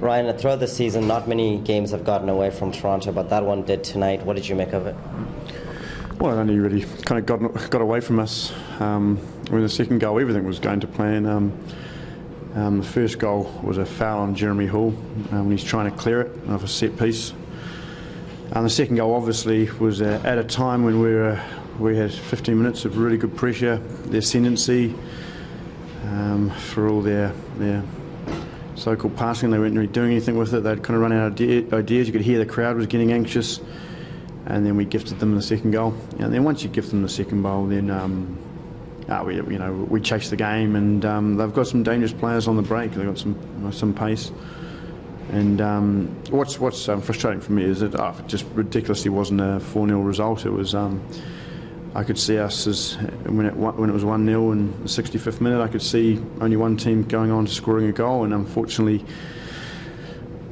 Ryan, throughout the season, not many games have gotten away from Toronto, but that one did tonight. What did you make of it? Well, it only really kind of got away from us. With the second goal, everything was going to plan. The first goal was a foul on Jeremy Hall when he's trying to clear it off a set piece. The second goal obviously was at a time when we had 15 minutes of really good pressure, their ascendancy, for all their so-called passing. They weren't really doing anything with it. They'd kind of run out of ideas. You could hear the crowd was getting anxious, and then we gifted them the second goal. And then once you gift them the second goal, then we chased the game, and they've got some dangerous players on the break. They've got some pace. And what's frustrating for me is that it just ridiculously wasn't a 4-0 result. It was I could see us as when it was 1-0 in the 65th minute. I could see only one team going on to scoring a goal, and unfortunately,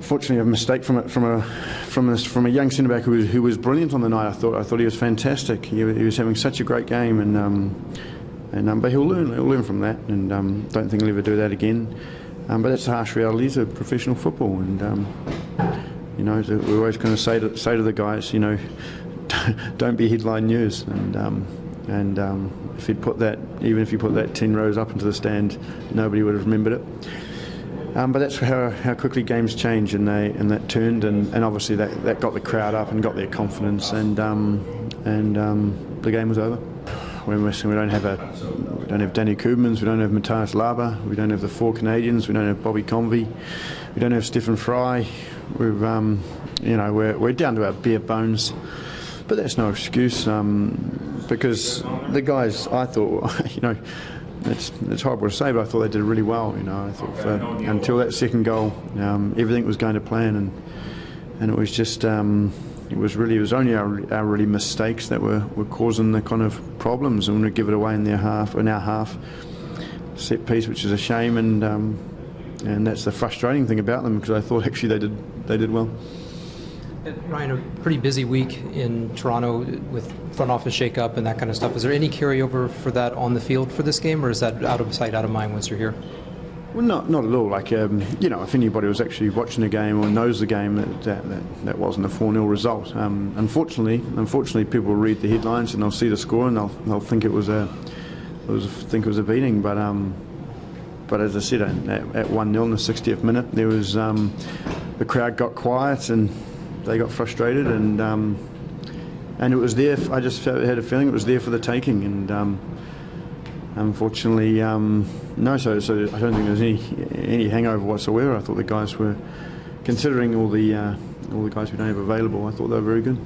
a mistake from a young centre back who was brilliant on the night. I thought he was fantastic. He was having such a great game, but he'll learn from that, and don't think he'll ever do that again. But that's the harsh realities of professional football, and we're always going to say to the guys, don't be headline news, and if you put that 10 rows up into the stand, nobody would have remembered it. But that's how quickly games change, and that turned, and obviously that got the crowd up and got their confidence, and the game was over. We're missing. We don't have Danny Koopmans, we don't have Matthias Laber, we don't have the 4 Canadians, we don't have Bobby Convey, we don't have Stephen Fry. We're down to our bare bones. But that's no excuse, because the guys, I thought, it's horrible to say, but I thought they did really well. I thought until that second goal, everything was going to plan, and it was just, it was only our really mistakes that were causing the kind of problems, and we give it away in our half set piece, which is a shame, and that's the frustrating thing about them, because I thought actually they did well. Ryan, a pretty busy week in Toronto with front office shake-up and that kind of stuff. Is there any carryover for that on the field for this game, or is that out of sight, out of mind once you're here? Well, not at all. If anybody was actually watching the game or knows the game, that wasn't a 4-0 result. Unfortunately, people read the headlines and they'll see the score and they'll think it was a beating. But as I said, at 1-0 in the 60th minute, there was the crowd got quiet and they got frustrated, and it was there. I just had a feeling it was there for the taking, and unfortunately, no. So I don't think there's any hangover whatsoever. I thought the guys were, considering all the guys we don't have available, I thought they were very good.